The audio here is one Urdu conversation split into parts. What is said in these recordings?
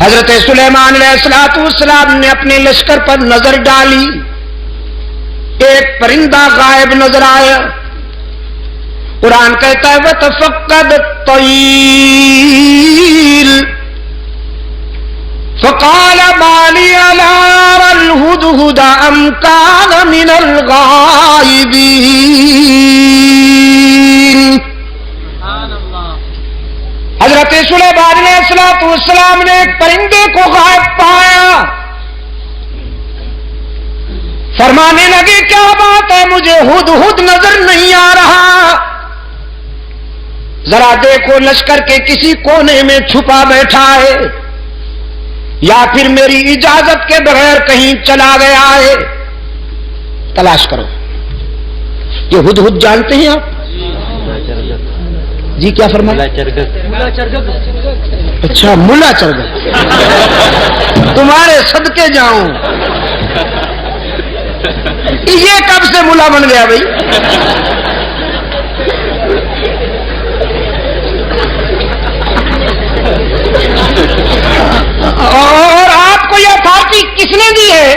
حضرت سلیمان علیہ السلام نے اپنے لشکر پر نظر ڈالی، ایک پرندہ غائب نظر آیا۔ قرآن کہتا ہے وَتَفَقَّدَ الطَّيْرَ فَقَالَ مَا لِيَ لَا أَرَى الْهُدْهُدَ أَمْ كَانَ مِنَ الْغَائِبِينَ۔ حضرت سلیمان علیہ السلام نے ایک پرندے کو غائب پایا، فرمانے لگے کیا بات ہے، مجھے ہدہد نظر نہیں آ رہا، ذرا دیکھو لشکر کے کسی کونے میں چھپا بیٹھا ہے یا پھر میری اجازت کے بغیر کہیں چلا گیا ہے، تلاش کرو۔ یہ ہدہد جانتے ہیں آپ؟ جی کیا فرمایا؟ اچھا ملا چرگت، تمہارے صدقے جاؤں، یہ کب سے ملا بن گیا بھائی؟ اور آپ کو یہ اتھارٹی کس نے دی ہے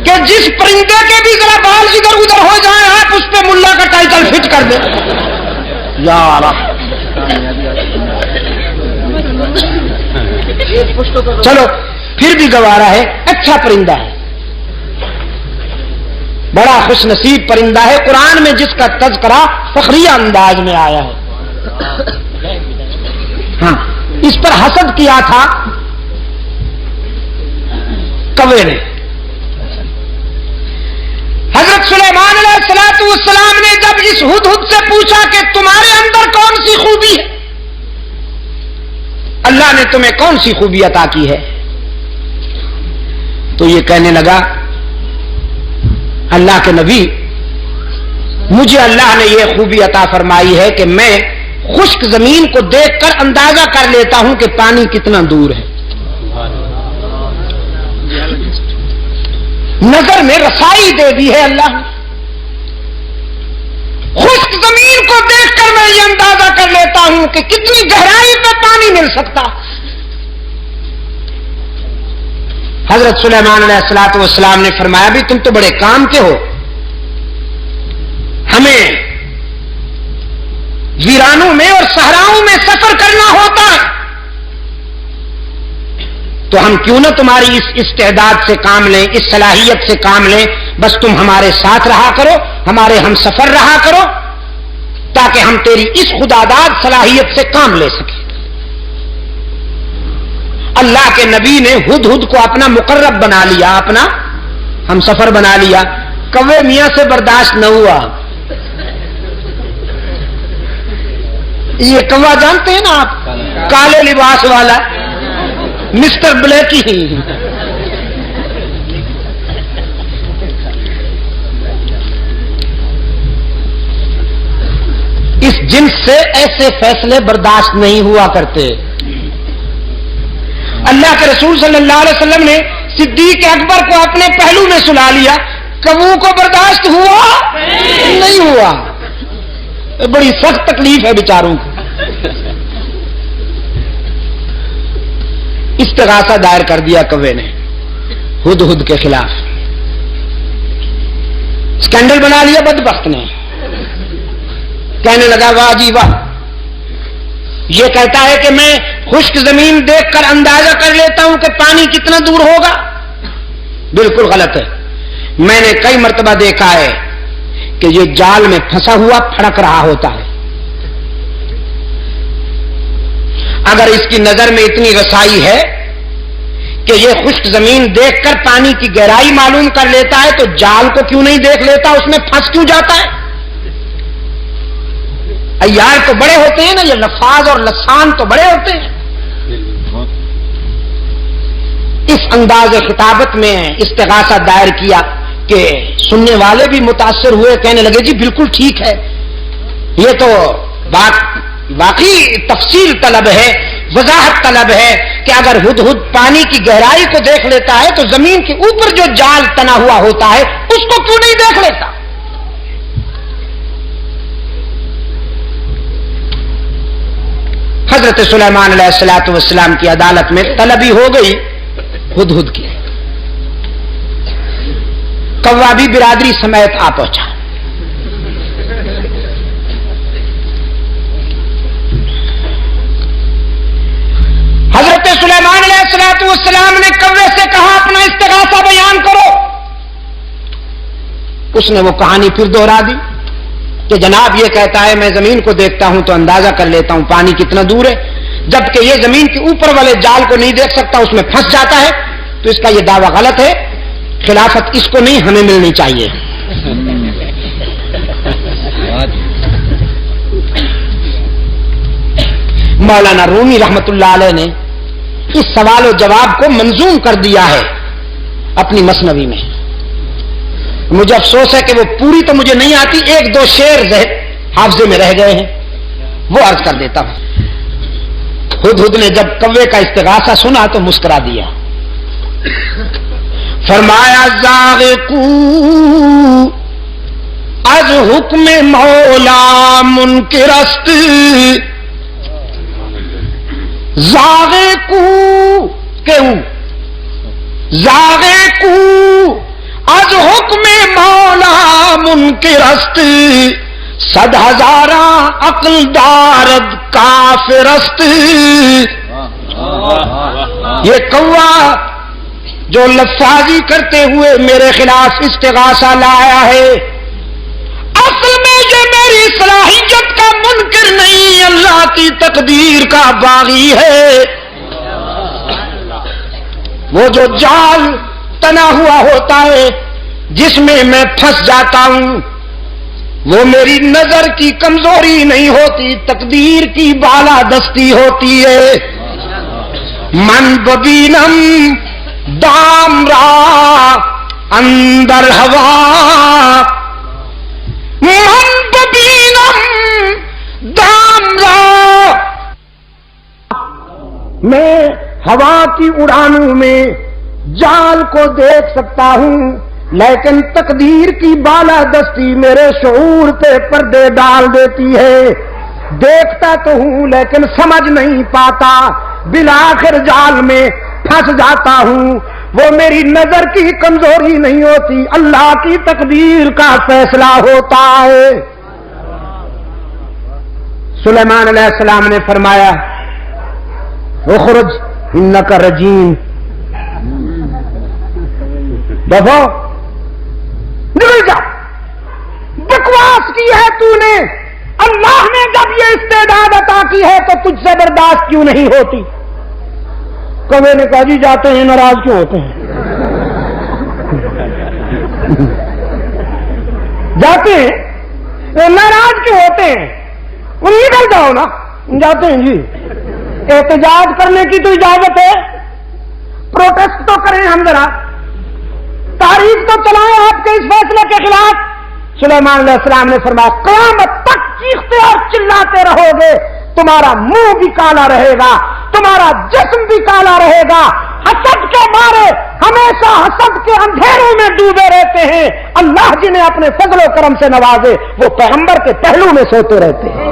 کہ جس پرندے کے بھی ذرا بال ادھر ادھر ہو جائیں آپ اس پہ ملا کا ٹائٹل فٹ کر دیں؟ یار چلو پھر بھی گوارا ہے، اچھا پرندہ ہے، بڑا خوش نصیب پرندہ ہے، قرآن میں جس کا تذکرہ فخریہ انداز میں آیا ہے۔ ہاں اس پر حسد کیا تھا کوے نے۔ حضرت سلیمان علیہ السلام نے جب اس ہدہد سے پوچھا کہ تمہارے اندر کون سی خوبی ہے، اللہ نے تمہیں کون سی خوبی عطا کی ہے، تو یہ کہنے لگا اللہ کے نبی مجھے اللہ نے یہ خوبی عطا فرمائی ہے کہ میں خشک زمین کو دیکھ کر اندازہ کر لیتا ہوں کہ پانی کتنا دور ہے، نظر میں رسائی دے دی ہے اللہ نے، خشک زمین کو دیکھ کر میں یہ اندازہ کر لیتا ہوں کہ کتنی گہرائی پہ پانی مل سکتا۔ حضرت سلیمان علیہ السلام نے فرمایا بھی تم تو بڑے کام کے ہو، ہمیں ویرانوں میں اور صحراؤں میں سفر کرنا ہوتا ہے، تو ہم کیوں نہ تمہاری اس استعداد سے کام لیں، اس صلاحیت سے کام لیں، بس تم ہمارے ساتھ رہا کرو، ہمارے ہم سفر رہا کرو، تاکہ ہم تیری اس خداداد صلاحیت سے کام لے سکیں۔ اللہ کے نبی نے ہدہد کو اپنا مقرب بنا لیا، اپنا ہم سفر بنا لیا، کوے میاں سے برداشت نہ ہوا۔ یہ کوا جانتے ہیں نا آپ، کالے لباس والا مسٹر بلیکی، اس جنس سے ایسے فیصلے برداشت نہیں ہوا کرتے۔ اللہ کے رسول صلی اللہ علیہ وسلم نے صدیق اکبر کو اپنے پہلو میں سلا لیا، کبو کو برداشت ہوا نہیں ہوا، بڑی سخت تکلیف ہے بیچاروں کو۔ استغاثہ دائر کر دیا کوے نے ہدہد کے خلاف، اسکینڈل بنا لیا بدبخت نے، کہنے لگا واہ جی واہ، یہ کہتا ہے کہ میں خشک زمین دیکھ کر اندازہ کر لیتا ہوں کہ پانی کتنا دور ہوگا، بالکل غلط ہے۔ میں نے کئی مرتبہ دیکھا ہے کہ یہ جال میں پھنسا ہوا پھڑک رہا ہوتا ہے، اگر اس کی نظر میں اتنی رسائی ہے کہ یہ خشک زمین دیکھ کر پانی کی گہرائی معلوم کر لیتا ہے تو جال کو کیوں نہیں دیکھ لیتا، اس میں پھنس کیوں جاتا ہے؟ عیار تو بڑے ہوتے ہیں نا، یہ لفاظ اور لسان تو بڑے ہوتے ہیں۔ اس انداز خطابت میں استغاثہ دائر کیا کہ سننے والے بھی متاثر ہوئے، کہنے لگے جی بالکل ٹھیک ہے، یہ تو واقعی تفصیل طلب ہے، وضاحت طلب ہے کہ اگر ہدہد پانی کی گہرائی کو دیکھ لیتا ہے تو زمین کے اوپر جو جال تنا ہوا ہوتا ہے اس کو کیوں نہیں دیکھ لیتا؟ حضرت سلیمان علیہ الصلوۃ والسلام کی عدالت میں طلبی ہو گئی ہدہد کی. کوا بھی برادری سمیت آ پہنچا. حضرت سلیمان علیہ الصلوۃ والسلام نے کوے سے کہا اپنا استغاثہ بیان کرو. اس نے وہ کہانی پھر دوہرا دی کہ جناب یہ کہتا ہے میں زمین کو دیکھتا ہوں تو اندازہ کر لیتا ہوں پانی کتنا دور ہے، جبکہ یہ زمین کے اوپر والے جال کو نہیں دیکھ سکتا، اس میں پھنس جاتا ہے. تو اس کا یہ دعویٰ غلط ہے، خلافت اس کو نہیں ہمیں ملنی چاہیے. مولانا رومی رحمت اللہ علیہ نے اس سوال و جواب کو منظوم کر دیا ہے اپنی مثنوی میں. مجھے افسوس ہے کہ وہ پوری تو مجھے نہیں آتی، ایک دو شعر حافظے میں رہ گئے ہیں، وہ عرض کر دیتا ہوں. ہدہد نے جب کوے کا استغاثہ سنا تو مسکرا دیا. فرمایا ذائقو از حکم مولا منکرست، ذائقو کیوں ذائقو از حکم مولا منکرست، 100,000 عقل دارد کافرست. یہ کوا جو لفاظی کرتے ہوئے میرے خلاف استغاثہ لایا ہے، اصل میں یہ میری صلاحیت کا منکر نہیں، اللہ کی تقدیر کا باغی ہے. وہ جو جال تنا ہوا ہوتا ہے جس میں میں پھنس جاتا ہوں، وہ میری نظر کی کمزوری نہیں ہوتی، تقدیر کی بالا دستی ہوتی ہے. من ببینم دام را اندر ہوا، من ببینم دام را، میں ہوا کی اڑانوں میں جال کو دیکھ سکتا ہوں، لیکن تقدیر کی بالا دستی میرے شعور پہ پردے ڈال دیتی ہے. دیکھتا تو ہوں لیکن سمجھ نہیں پاتا، بالآخر جال میں پھنس جاتا ہوں. وہ میری نظر کی کمزوری نہیں ہوتی، اللہ کی تقدیر کا فیصلہ ہوتا ہے. سلیمان علیہ السلام نے فرمایا اخرج انک رجیم، دیکھو نکل جا، بکواس کی ہے تو نے. اللہ نے جب یہ استعداد عطا کی ہے تو تجھ سے برداشت کیوں نہیں ہوتی؟ کوے نے کہا جی جاتے ہیں، ناراض کیوں ہوتے ہیں؟ جاتے ہیں ناراض کیوں ہوتے ہیں؟ وہ نکل جاؤ نا. جاتے ہیں جی، احتجاج کرنے کی تو اجازت ہے، پروٹیسٹ تو کریں ہم، ذرا تاریخ تو چلائیں آپ کے اس فیصلے کے خلاف. سلیمان علیہ السلام نے فرمایا قیامت تک چیختے اور چلاتے رہو گے، تمہارا منہ بھی کالا رہے گا، تمہارا جسم بھی کالا رہے گا. حسد کے مارے ہمیشہ حسد کے اندھیروں میں ڈوبے رہتے ہیں. اللہ جنہیں اپنے فضل و کرم سے نوازے وہ پیغمبر کے پہلو میں سوتے رہتے ہیں.